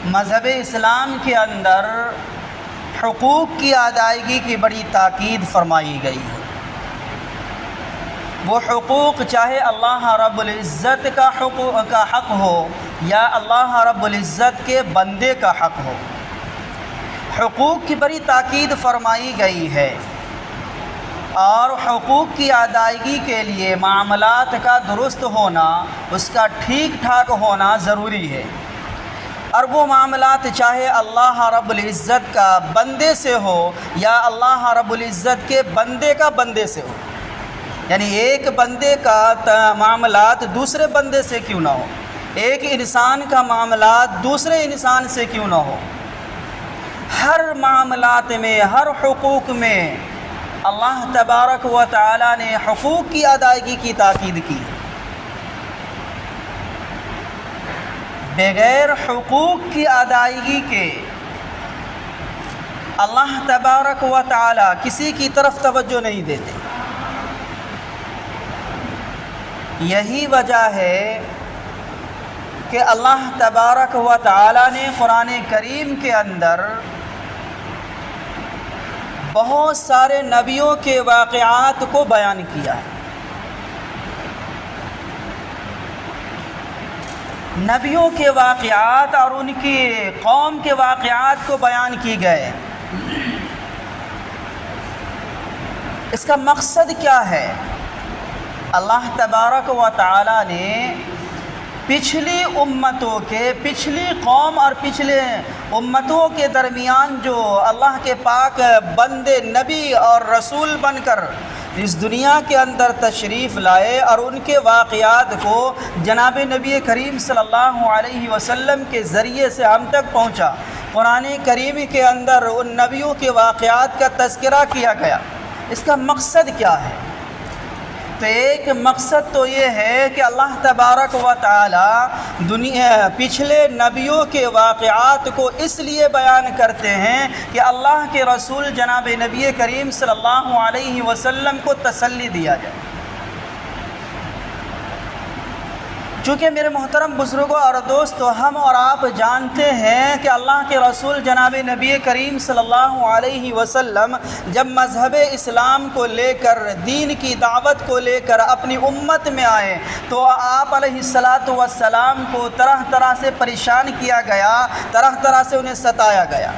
مذہب اسلام کے اندر حقوق کی ادائیگی کی بڑی تاکید فرمائی گئی ہے۔ وہ حقوق چاہے اللہ رب العزت کا حق ہو یا اللہ رب العزت کے بندے کا حق ہو، حقوق کی بڑی تاکید فرمائی گئی ہے، اور حقوق کی ادائیگی کے لیے معاملات کا درست ہونا، اس کا ٹھیک ٹھاک ہونا ضروری ہے۔ اور وہ معاملات چاہے اللہ رب العزت کا بندے سے ہو یا اللہ رب العزت کے بندے کا بندے سے ہو، یعنی ایک بندے کا معاملات دوسرے بندے سے کیوں نہ ہو، ایک انسان کا معاملات دوسرے انسان سے کیوں نہ ہو، ہر معاملات میں، ہر حقوق میں اللہ تبارک و تعالی نے حقوق کی ادائیگی کی تاکید کی۔ بغیر حقوق کی ادائیگی کے اللہ تبارک و تعالی کسی کی طرف توجہ نہیں دیتے۔ یہی وجہ ہے کہ اللہ تبارک و تعالی نے قرآن کریم کے اندر بہت سارے نبیوں کے واقعات کو بیان کیا ہے۔ نبیوں کے واقعات اور ان کی قوم کے واقعات کو بیان کی گئے۔ اس کا مقصد کیا ہے؟ اللہ تبارک و تعالی نے پچھلی امتوں کے، پچھلی قوم اور پچھلے امتوں کے درمیان جو اللہ کے پاک بندے نبی اور رسول بن کر اس دنیا کے اندر تشریف لائے اور ان کے واقعات کو جناب نبی کریم صلی اللہ علیہ وسلم کے ذریعے سے ہم تک پہنچا۔ قرآن کریم کے اندر ان نبیوں کے واقعات کا تذکرہ کیا گیا۔ اس کا مقصد کیا ہے؟ تو ایک مقصد تو یہ ہے کہ اللہ تبارک و تعالی پچھلے نبیوں کے واقعات کو اس لیے بیان کرتے ہیں کہ اللہ کے رسول جناب نبی کریم صلی اللہ علیہ وسلم کو تسلی دیا جائے۔ چونکہ میرے محترم بزرگوں اور دوستو، ہم اور آپ جانتے ہیں کہ اللہ کے رسول جناب نبی کریم صلی اللہ علیہ وسلم جب مذہب اسلام کو لے کر، دین کی دعوت کو لے کر اپنی امت میں آئے تو آپ علیہ السلام کو طرح طرح سے پریشان کیا گیا، طرح طرح سے انہیں ستایا گیا۔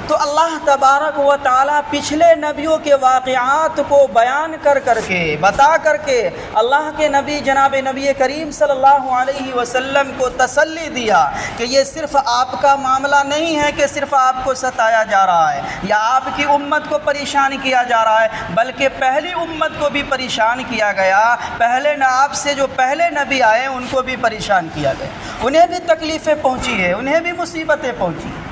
تو اللہ تبارک و تعالی پچھلے نبیوں کے واقعات کو بیان کر کے، بتا کر کے اللہ کے نبی جناب نبی کریم صلی اللہ علیہ وسلم کو تسلی دیا کہ یہ صرف آپ کا معاملہ نہیں ہے کہ صرف آپ کو ستایا جا رہا ہے یا آپ کی امت کو پریشان کیا جا رہا ہے، بلکہ پہلی امت کو بھی پریشان کیا گیا، پہلے آپ سے جو پہلے نبی آئے ان کو بھی پریشان کیا گیا، انہیں بھی تکلیفیں پہنچی ہے، انہیں بھی مصیبتیں پہنچی ہیں۔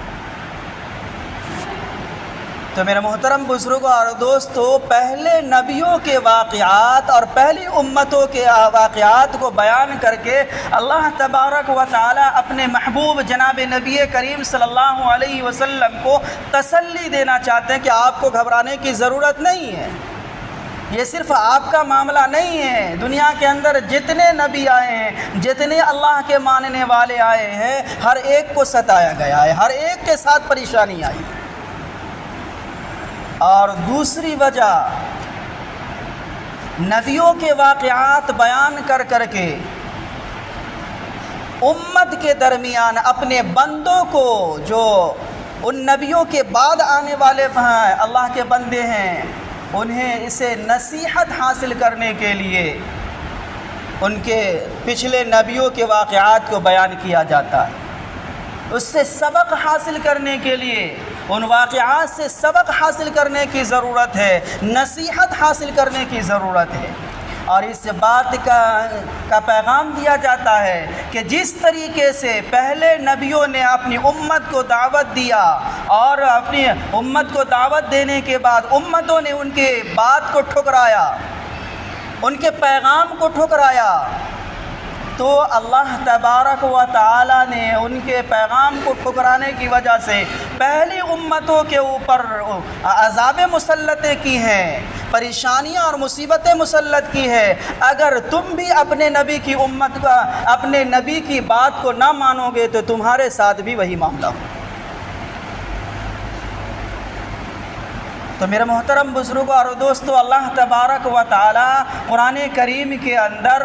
تو میرے محترم بزرگوں اور دوستو، پہلے نبیوں کے واقعات اور پہلی امتوں کے واقعات کو بیان کر کے اللہ تبارک و تعالی اپنے محبوب جناب نبی کریم صلی اللہ علیہ وسلم کو تسلی دینا چاہتے ہیں کہ آپ کو گھبرانے کی ضرورت نہیں ہے، یہ صرف آپ کا معاملہ نہیں ہے، دنیا کے اندر جتنے نبی آئے ہیں، جتنے اللہ کے ماننے والے آئے ہیں، ہر ایک کو ستایا گیا ہے، ہر ایک کے ساتھ پریشانی آئی۔ اور دوسری وجہ، نبیوں کے واقعات بیان کر کے امت کے درمیان اپنے بندوں کو، جو ان نبیوں کے بعد آنے والے اللہ کے بندے ہیں، انہیں اسے نصیحت حاصل کرنے کے لیے ان کے پچھلے نبیوں کے واقعات کو بیان کیا جاتا ہے۔ اس سے سبق حاصل کرنے کے لیے، ان واقعات سے سبق حاصل کرنے کی ضرورت ہے، نصیحت حاصل کرنے کی ضرورت ہے۔ اور اس بات کا پیغام دیا جاتا ہے کہ جس طریقے سے پہلے نبیوں نے اپنی امت کو دعوت دیا اور اپنی امت کو دعوت دینے کے بعد امتوں نے ان کے بات کو ٹھکرایا، ان کے پیغام کو ٹھکرایا، تو اللہ تبارک و تعالی نے ان کے پیغام کو ٹھکرانے کی وجہ سے پہلی امتوں کے اوپر عذاب مسلطیں کی ہیں، پریشانیاں اور مصیبتیں مسلط کی ہے۔ اگر تم بھی اپنے نبی کی امت کا، اپنے نبی کی بات کو نہ مانو گے تو تمہارے ساتھ بھی وہی معاملہ ہو۔ تو میرے محترم بزرگوں اور دوستو، اللہ تبارک و تعالی قرآن کریم کے اندر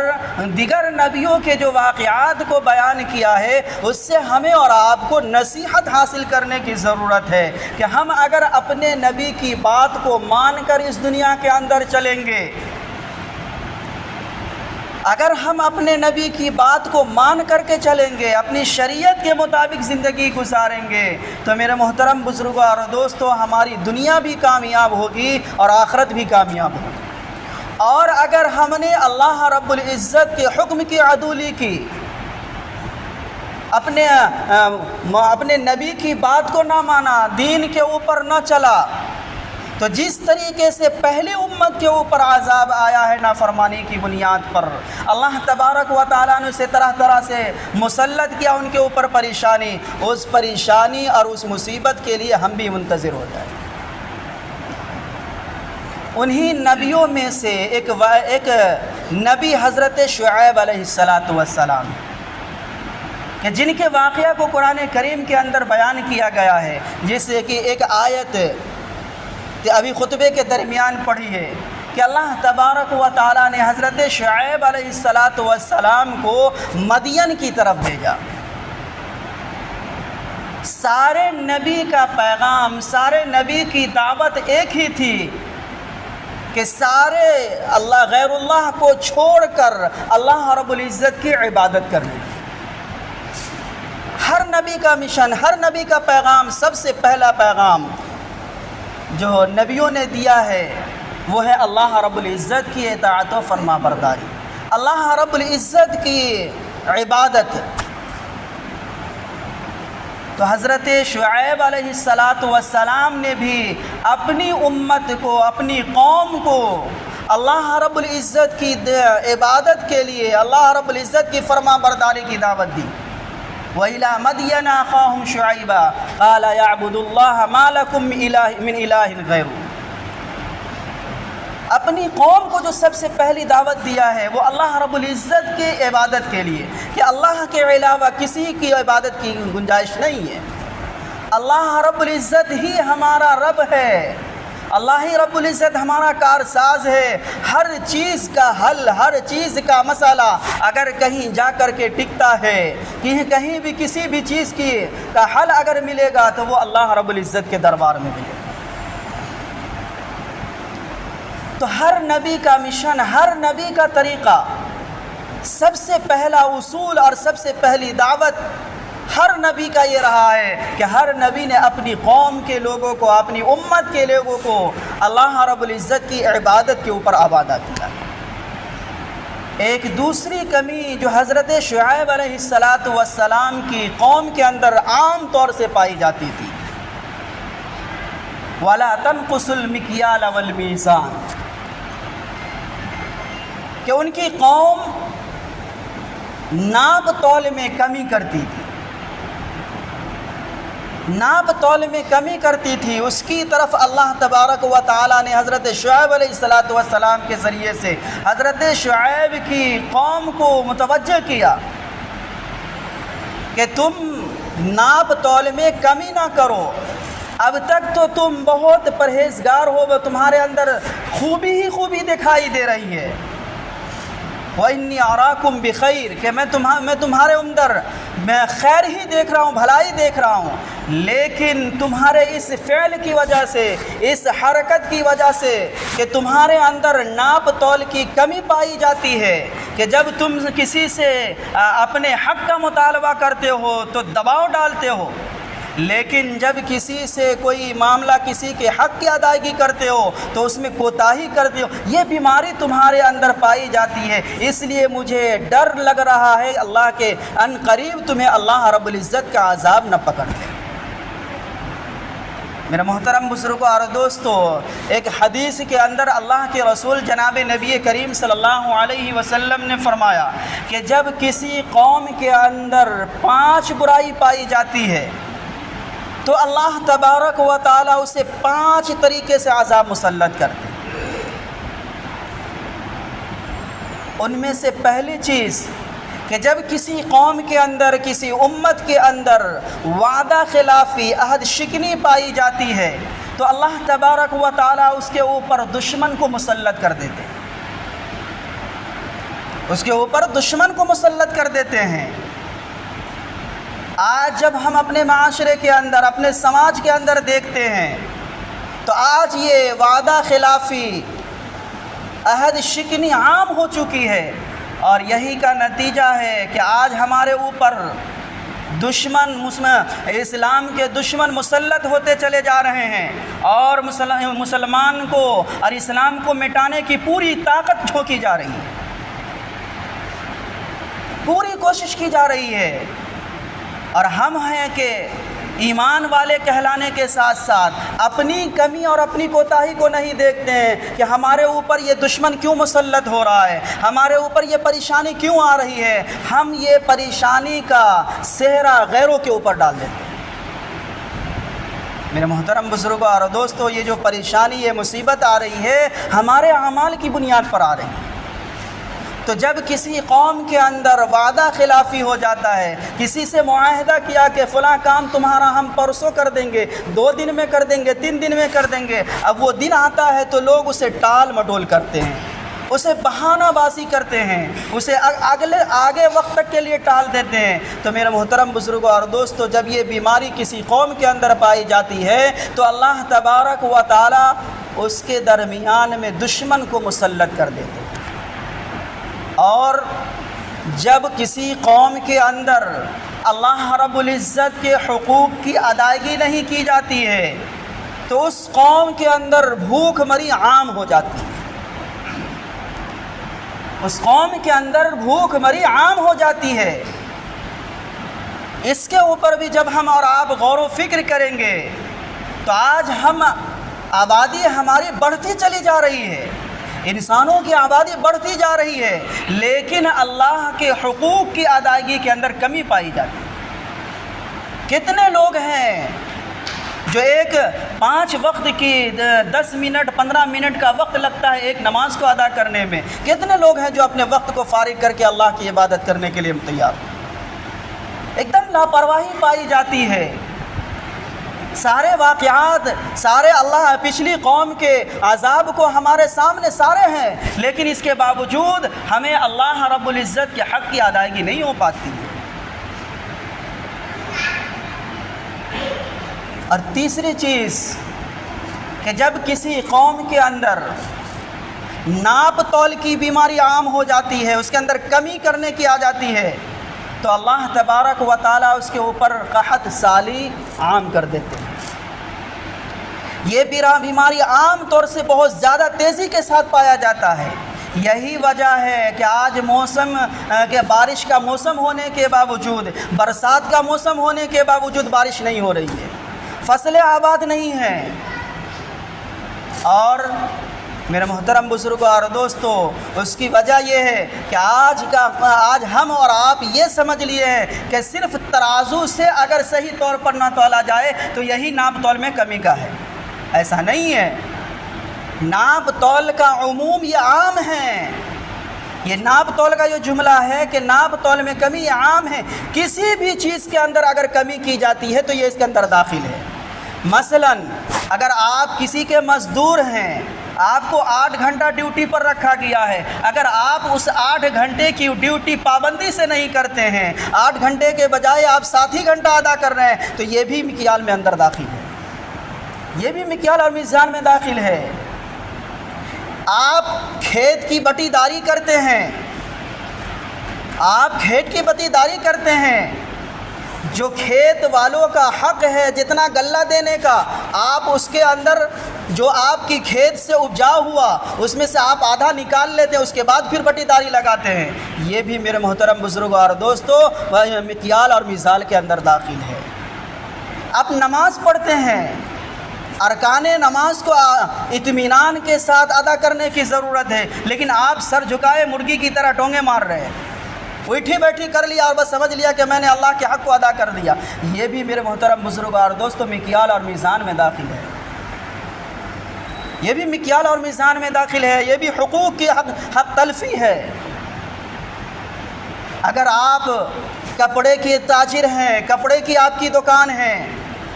دیگر نبیوں کے جو واقعات کو بیان کیا ہے، اس سے ہمیں اور آپ کو نصیحت حاصل کرنے کی ضرورت ہے کہ ہم اگر اپنے نبی کی بات کو مان کر اس دنیا کے اندر چلیں گے، اگر ہم اپنے نبی کی بات کو مان کر کے چلیں گے، اپنی شریعت کے مطابق زندگی گزاریں گے، تو میرے محترم بزرگوں اور دوستو، ہماری دنیا بھی کامیاب ہوگی اور آخرت بھی کامیاب ہوگی۔ اور اگر ہم نے اللہ رب العزت کے حکم کی عدولی کی، اپنے نبی کی بات کو نہ مانا، دین کے اوپر نہ چلا، تو جس طریقے سے پہلی امت کے اوپر عذاب آیا ہے نافرمانی کی بنیاد پر، اللہ تبارک و تعالیٰ نے اسے طرح طرح سے مسلط کیا ان کے اوپر پریشانی، اس پریشانی اور اس مصیبت کے لیے ہم بھی منتظر ہو جائیں۔ انہی نبیوں میں سے ایک نبی حضرت شعیب علیہ السلام کہ جن کے واقعہ کو قرآن کریم کے اندر بیان کیا گیا ہے، جیسے کہ ایک آیت ابھی خطبے کے درمیان پڑھی ہے کہ اللہ تبارک و تعالیٰ نے حضرت شعیب علیہ السلام کو مدین کی طرف بھیجا۔ سارے نبی کا پیغام، سارے نبی کی دعوت ایک ہی تھی کہ سارے غیر اللہ کو چھوڑ کر اللہ رب العزت کی عبادت کرنے۔ ہر نبی کا مشن، ہر نبی کا پیغام، سب سے پہلا پیغام جو نبیوں نے دیا ہے وہ ہے اللہ رب العزت کی اطاعت و فرما برداری، اللہ رب العزت کی عبادت۔ تو حضرت شعیب علیہ السلام نے بھی اپنی امت کو، اپنی قوم کو اللہ رب العزت کی عبادت کے لیے، اللہ رب العزت کی فرما برداری کی دعوت دی۔ وَإِلَىٰ مَدْيَنَ أَخَاهُمْ شُعَيْبًا قَالَ يَعْبُدُوا اللَّهَ مَا لَكُم مِّنْ إِلَٰهٍ غَيْرُهُ۔ اپنی قوم کو جو سب سے پہلی دعوت دیا ہے وہ اللہ رب العزت کی عبادت کے لیے، کہ اللہ کے علاوہ کسی کی عبادت کی گنجائش نہیں ہے، اللہ رب العزت ہی ہمارا رب ہے، اللہ ہی رب العزت ہمارا کارساز ہے۔ ہر چیز کا حل، ہر چیز کا مسئلہ اگر کہیں جا کر کے ٹکتا ہے، کہیں بھی کسی بھی چیز کا حل اگر ملے گا تو وہ اللہ رب العزت کے دربار میں ملے گا۔ تو ہر نبی کا مشن، ہر نبی کا طریقہ، سب سے پہلا اصول اور سب سے پہلی دعوت ہر نبی کا یہ رہا ہے کہ ہر نبی نے اپنی قوم کے لوگوں کو، اپنی امت کے لوگوں کو اللہ رب العزت کی عبادت کے اوپر آبادہ کیا۔ ایک دوسری کمی جو حضرت شعیب علیہ السلام کی قوم کے اندر عام طور سے پائی جاتی تھی، وَلَا تَنْقُصُوا الْمِكْيَالَ وَالْمِيزَانَ، کہ ان کی قوم ناپ تول میں کمی کرتی تھی، ناپ تول میں کمی کرتی تھی۔ اس کی طرف اللہ تبارک و تعالیٰ نے حضرت شعیب علیہ السلام کے ذریعے سے حضرت شعیب کی قوم کو متوجہ کیا کہ تم ناپ تول میں کمی نہ کرو، اب تک تو تم بہت پرہیزگار ہو، تمہارے اندر خوبی ہی خوبی دکھائی دے رہی ہے۔ وَإِنِّي أَرَاكُمْ بِخَيْرٍ، کہ میں تمہارے اندر میں خیر ہی دیکھ رہا ہوں، بھلائی دیکھ رہا ہوں، لیکن تمہارے اس فعل کی وجہ سے، اس حرکت کی وجہ سے کہ تمہارے اندر ناپ تول کی کمی پائی جاتی ہے، کہ جب تم کسی سے اپنے حق کا مطالبہ کرتے ہو تو دباؤ ڈالتے ہو، لیکن جب کسی سے کوئی معاملہ، کسی کے حق کی ادائیگی کرتے ہو تو اس میں کوتاہی کرتے ہو۔ یہ بیماری تمہارے اندر پائی جاتی ہے، اس لیے مجھے ڈر لگ رہا ہے اللہ کے ان قریب تمہیں اللہ رب العزت کا عذاب نہ پکڑ لے۔ میرے محترم بزرگوں اور دوستو، ایک حدیث کے اندر اللہ کے رسول جناب نبی کریم صلی اللہ علیہ وسلم نے فرمایا کہ جب کسی قوم کے اندر 5 برائی پائی جاتی ہے تو اللہ تبارک و تعالیٰ اسے 5 طریقے سے عذاب مسلط کرتے ہیں۔ ان میں سے پہلی چیز کہ جب کسی قوم کے اندر، کسی امت کے اندر وعدہ خلافی، عہد شکنی پائی جاتی ہے تو اللہ تبارک و تعالیٰ اس کے اوپر دشمن کو مسلط کر دیتے ہیں، اس کے اوپر دشمن کو مسلط کر دیتے ہیں۔ آج جب ہم اپنے معاشرے کے اندر، اپنے سماج کے اندر دیکھتے ہیں تو آج یہ وعدہ خلافی، عہد شکنی عام ہو چکی ہے، اور یہی کا نتیجہ ہے کہ آج ہمارے اوپر دشمن، اسلام کے دشمن مسلط ہوتے چلے جا رہے ہیں، اور مسلمان کو اور اسلام کو مٹانے کی پوری طاقت جھونکی جا رہی ہے، پوری کوشش کی جا رہی ہے۔ اور ہم ہیں کہ ایمان والے کہلانے کے ساتھ ساتھ اپنی کمی اور اپنی کوتاہی کو نہیں دیکھتے ہیں کہ ہمارے اوپر یہ دشمن کیوں مسلط ہو رہا ہے، ہمارے اوپر یہ پریشانی کیوں آ رہی ہے۔ ہم یہ پریشانی کا سہرا غیروں کے اوپر ڈال دیتے ہیں۔ میرے محترم بزرگوں اور دوستو، یہ جو پریشانی، یہ مصیبت آ رہی ہے ہمارے اعمال کی بنیاد پر آ رہی ہے۔ تو جب کسی قوم کے اندر وعدہ خلافی ہو جاتا ہے، کسی سے معاہدہ کیا کہ فلاں کام تمہارا ہم پرسوں کر دیں گے، 2 دن میں کر دیں گے، 3 دن میں کر دیں گے، اب وہ دن آتا ہے تو لوگ اسے ٹال مٹول کرتے ہیں، اسے بہانہ بازی کرتے ہیں، اسے آگے وقت تک کے لیے ٹال دیتے ہیں۔ تو میرے محترم بزرگوں اور دوستو، جب یہ بیماری کسی قوم کے اندر پائی جاتی ہے تو اللہ تبارک و تعالیٰ اس کے درمیان میں دشمن کو مسلط کر دیتے ہیں۔ اور جب کسی قوم کے اندر اللہ رب العزت کے حقوق کی ادائیگی نہیں کی جاتی ہے تو اس قوم کے اندر بھوک مری عام ہو جاتی ہے، اس قوم کے اندر بھوک مری عام ہو جاتی ہے۔ اس کے اوپر بھی جب ہم اور آپ غور و فکر کریں گے تو آج آبادی ہماری بڑھتی چلی جا رہی ہے، انسانوں کی آبادی بڑھتی جا رہی ہے، لیکن اللہ کے حقوق کی ادائیگی کے اندر کمی پائی جاتی ہے۔ کتنے لوگ ہیں جو 5 وقت کی 10 منٹ 15 منٹ کا وقت لگتا ہے ایک نماز کو ادا کرنے میں، کتنے لوگ ہیں جو اپنے وقت کو فارغ کر کے اللہ کی عبادت کرنے کے لیے تیار ہیں۔ ایک دم لاپرواہی پائی جاتی ہے۔ سارے واقعات، سارے اللہ پچھلی قوم کے عذاب کو ہمارے سامنے سارے ہیں، لیکن اس کے باوجود ہمیں اللہ رب العزت کے حق کی ادائیگی نہیں ہو پاتی۔ اور تیسری چیز کہ جب کسی قوم کے اندر ناپ تول کی بیماری عام ہو جاتی ہے، اس کے اندر کمی کرنے کی آ جاتی ہے تو اللہ تبارک و تعالیٰ اس کے اوپر قحط سالی عام کر دیتے ہیں۔ یہ بیماری عام طور سے بہت زیادہ تیزی کے ساتھ پایا جاتا ہے۔ یہی وجہ ہے کہ آج بارش کا موسم ہونے کے باوجود، برسات کا موسم ہونے کے باوجود بارش نہیں ہو رہی ہے، فصلیں آباد نہیں ہیں۔ اور میرے محترم بزرگوں اور دوستو، اس کی وجہ یہ ہے کہ آج ہم اور آپ یہ سمجھ لیے ہیں کہ صرف ترازو سے اگر صحیح طور پر نہ تولا جائے تو یہی ناپ تول میں کمی کا ہے۔ ایسا نہیں ہے، ناپ تول کا عموم یہ عام ہے۔ یہ ناپ تول کا جو جملہ ہے کہ ناپ تول میں کمی یہ عام ہے، کسی بھی چیز کے اندر اگر کمی کی جاتی ہے تو یہ اس کے اندر داخل ہے۔ مثلا اگر آپ کسی کے مزدور ہیں، آپ کو 8 گھنٹہ ڈیوٹی پر رکھا گیا ہے، اگر آپ اس 8 گھنٹے کی ڈیوٹی پابندی سے نہیں کرتے ہیں، 8 گھنٹے کے بجائے آپ 7 ہی گھنٹہ ادا کر رہے ہیں تو یہ بھی مکیال میں اندر داخل ہے، یہ بھی مکیال اور میزان میں داخل ہے۔ آپ کھیت کی بٹی داری کرتے ہیں، آپ کھیت کی بٹی داری کرتے ہیں، جو کھیت والوں کا حق ہے جتنا غلہ دینے کا، آپ اس کے اندر جو آپ کی کھیت سے اپجاؤ ہوا اس میں سے آپ آدھا نکال لیتے ہیں، اس کے بعد پھر بٹی داری لگاتے ہیں۔ یہ بھی میرے محترم بزرگوں اور دوستو مکیال اور میزان کے اندر داخل ہے۔ آپ نماز پڑھتے ہیں، ارکان نماز کو اطمینان کے ساتھ ادا کرنے کی ضرورت ہے، لیکن آپ سر جھکائے مرغی کی طرح ٹونگے مار رہے ہیں، اٹھی بیٹھی کر لیا اور بس سمجھ لیا کہ میں نے اللہ کے حق کو ادا کر دیا۔ یہ بھی میرے محترم بزرگوں اور دوستوں مکیال اور میزان میں داخل ہے، یہ بھی مکیال اور میزان میں داخل ہے، یہ بھی حقوق کی حق تلفی ہے۔ اگر آپ کپڑے کے تاجر ہیں، کپڑے کی آپ کی دکان ہے،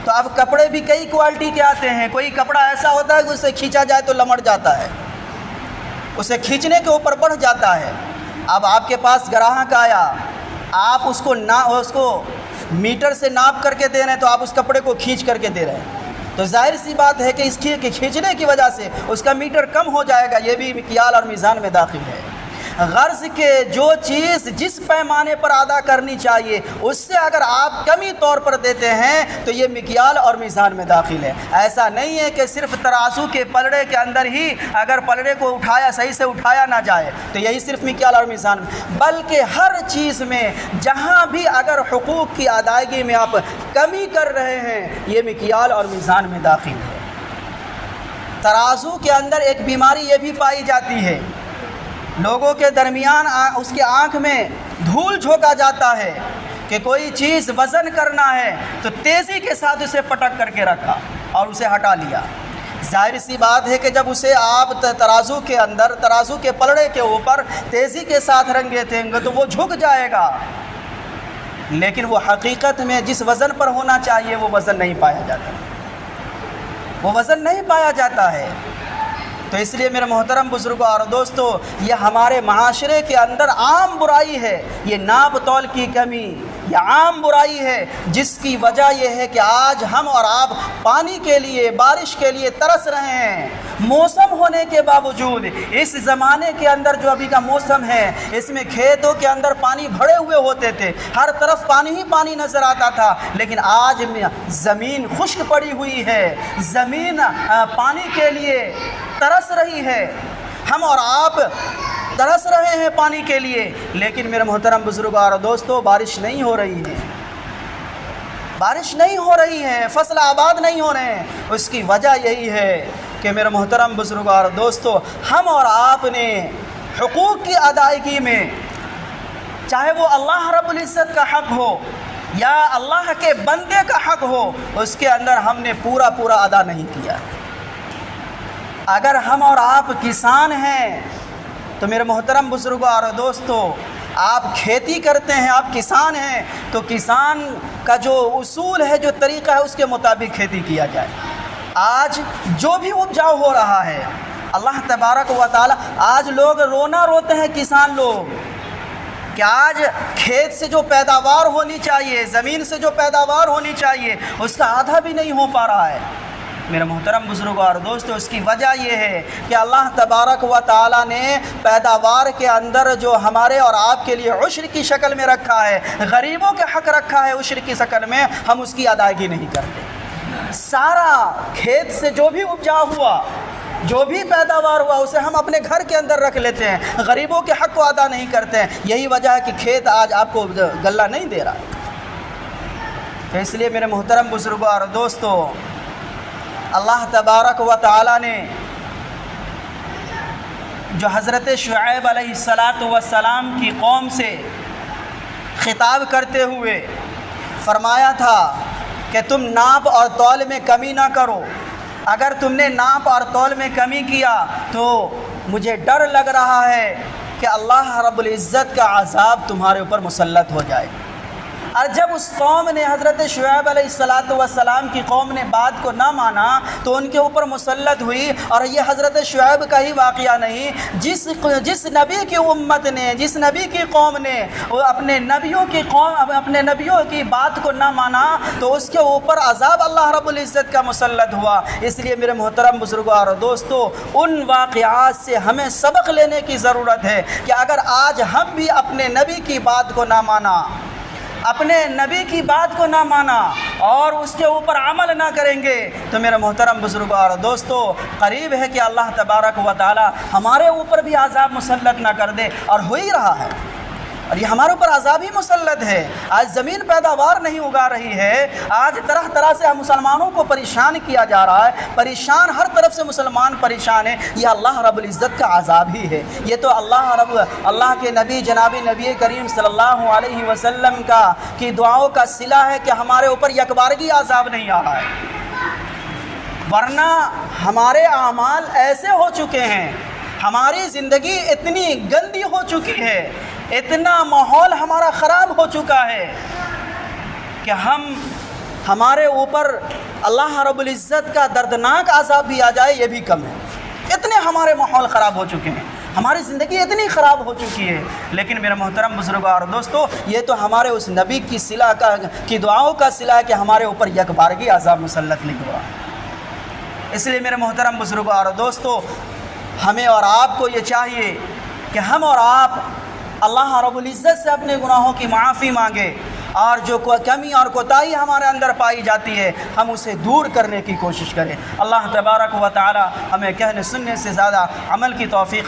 تو اب کپڑے بھی کئی کوالٹی کے آتے ہیں۔ کوئی کپڑا ایسا ہوتا ہے کہ اسے کھینچا جائے تو لمٹ جاتا ہے، اسے کھینچنے کے اوپر بڑھ جاتا ہے۔ اب آپ کے پاس گراہک آیا، آپ اس کو میٹر سے ناپ کر کے دے رہے ہیں، تو آپ اس کپڑے کو کھینچ کر کے دے رہے ہیں، تو ظاہر سی بات ہے کہ اس کی کھینچنے کی وجہ سے اس کا میٹر کم ہو جائے گا۔ یہ بھی مکیال اور میزان میں داخل ہے۔ غرض کہ جو چیز جس پیمانے پر ادا کرنی چاہیے اس سے اگر آپ کمی طور پر دیتے ہیں تو یہ مکیال اور میزان میں داخل ہے۔ ایسا نہیں ہے کہ صرف ترازو کے پلڑے کے اندر ہی اگر پلڑے کو صحیح سے اٹھایا نہ جائے تو یہی صرف مکیال اور میزان میں، بلکہ ہر چیز میں جہاں بھی اگر حقوق کی ادائیگی میں آپ کمی کر رہے ہیں یہ مکیال اور میزان میں داخل ہے۔ ترازو کے اندر ایک بیماری یہ بھی پائی جاتی ہے، لوگوں کے درمیان اس کے آنکھ میں دھول جھونکا جاتا ہے کہ کوئی چیز وزن کرنا ہے تو تیزی کے ساتھ اسے پٹک کر کے رکھا اور اسے ہٹا لیا۔ ظاہر سی بات ہے کہ جب اسے آپ ترازو کے اندر، ترازو کے پلڑے کے اوپر تیزی کے ساتھ رنگے تھیں گے تو وہ جھک جائے گا، لیکن وہ حقیقت میں جس وزن پر ہونا چاہیے وہ وزن نہیں پایا جاتا، وہ وزن نہیں پایا جاتا ہے۔ تو اس لیے میرے محترم بزرگوں اور دوستو، یہ ہمارے معاشرے کے اندر عام برائی ہے، یہ ناپ تول کی کمی، یہ عام برائی ہے، جس کی وجہ یہ ہے کہ آج ہم اور آپ پانی کے لیے، بارش کے لیے ترس رہے ہیں۔ موسم ہونے کے باوجود اس زمانے کے اندر جو ابھی کا موسم ہے اس میں کھیتوں کے اندر پانی بھرے ہوئے ہوتے تھے، ہر طرف پانی ہی پانی نظر آتا تھا، لیکن آج زمین خشک پڑی ہوئی ہے، زمین پانی کے لیے ترس رہی ہے، ہم اور آپ ترس رہے ہیں پانی کے لیے، لیکن میرے محترم بزرگوں اور دوستو بارش نہیں ہو رہی ہے، بارش نہیں ہو رہی ہے، فصل آباد نہیں ہو رہے ہیں۔ اس کی وجہ یہی ہے کہ میرے محترم بزرگوں اور دوستو ہم اور آپ نے حقوق کی ادائیگی میں، چاہے وہ اللہ رب العزت کا حق ہو یا اللہ کے بندے کا حق ہو، اس کے اندر ہم نے پورا ادا نہیں کیا۔ اگر ہم اور آپ کسان ہیں تو میرے محترم بزرگوں اور دوستو آپ کھیتی کرتے ہیں، آپ کسان ہیں تو کسان کا جو اصول ہے، جو طریقہ ہے اس کے مطابق کھیتی کیا جائے۔ آج جو بھی اپجاؤ ہو رہا ہے اللہ تبارک و تعالی، آج لوگ رونا روتے ہیں کسان لوگ کہ آج کھیت سے جو پیداوار ہونی چاہیے، زمین سے جو پیداوار ہونی چاہیے اس کا آدھا بھی نہیں ہو پا رہا ہے۔ میرے محترم بزرگوں اور دوستو اس کی وجہ یہ ہے کہ اللہ تبارک و تعالی نے پیداوار کے اندر جو ہمارے اور آپ کے لیے عشر کی شکل میں رکھا ہے، غریبوں کے حق رکھا ہے عشر کی شکل میں، ہم اس کی ادائیگی نہیں کرتے۔ سارا کھیت سے جو بھی اپجاؤ ہوا، جو بھی پیداوار ہوا اسے ہم اپنے گھر کے اندر رکھ لیتے ہیں، غریبوں کے حق کو ادا نہیں کرتے ہیں۔ یہی وجہ ہے کہ کھیت آج آپ کو غلہ نہیں دے رہا۔ تو اس لیے میرے محترم بزرگوں اور دوستو اللہ تبارک و تعالی نے جو حضرت شعیب علیہ السلام کی قوم سے خطاب کرتے ہوئے فرمایا تھا کہ تم ناپ اور تول میں کمی نہ کرو، اگر تم نے ناپ اور تول میں کمی کیا تو مجھے ڈر لگ رہا ہے کہ اللہ رب العزت کا عذاب تمہارے اوپر مسلط ہو جائے۔ اور جب اس قوم نے، حضرت شعیب علیہ السلام کی قوم نے بات کو نہ مانا تو ان کے اوپر مسلط ہوئی۔ اور یہ حضرت شعیب کا ہی واقعہ نہیں، جس نبی کی امت نے، جس نبی کی قوم نے اپنے نبیوں کی بات کو نہ مانا تو اس کے اوپر عذاب اللہ رب العزت کا مسلط ہوا۔ اس لیے میرے محترم بزرگوں اور دوستو ان واقعات سے ہمیں سبق لینے کی ضرورت ہے کہ اگر آج ہم بھی اپنے نبی کی بات کو نہ مانا، اپنے نبی کی بات کو نہ مانا اور اس کے اوپر عمل نہ کریں گے تو میرے محترم بزرگوں اور دوستو قریب ہے کہ اللہ تبارک و تعالی ہمارے اوپر بھی عذاب مسلط نہ کر دے، اور ہو ہی رہا ہے، اور یہ ہمارے اوپر عذاب ہی مسلط ہے۔ آج زمین پیداوار نہیں اگا رہی ہے، آج طرح طرح سے مسلمانوں کو پریشان کیا جا رہا ہے، پریشان ہر طرف سے مسلمان پریشان ہیں، یہ اللہ رب العزت کا عذاب ہی ہے۔ یہ تو اللہ کے نبی جناب نبی کریم صلی اللہ علیہ وسلم کی دعاؤں کا صلہ ہے کہ ہمارے اوپر یکبارگی عذاب نہیں آ رہا ہے، ورنہ ہمارے اعمال ایسے ہو چکے ہیں، ہماری زندگی اتنی گندی ہو چکی ہے، اتنا ماحول ہمارا خراب ہو چکا ہے کہ ہمارے اوپر اللہ رب العزت کا دردناک عذاب بھی آ جائے یہ بھی کم ہے۔ اتنے ہمارے ماحول خراب ہو چکے ہیں، ہماری زندگی اتنی خراب ہو چکی ہے، لیکن میرے محترم بزرگوں اور دوستو، یہ تو ہمارے اس نبی کی دعاؤں کا صلہ ہے کہ ہمارے اوپر یکبارگی عذاب مسلط نہیں ہوا۔ اس لیے میرے محترم بزرگوں اور دوستو، ہمیں اور آپ کو یہ چاہیے کہ ہم اور آپ اللہ رب العزت سے اپنے گناہوں کی معافی مانگے، اور جو کمی اور کوتاہی ہمارے اندر پائی جاتی ہے ہم اسے دور کرنے کی کوشش کریں۔ اللہ تبارک و تعالی ہمیں کہنے سننے سے زیادہ عمل کی توفیق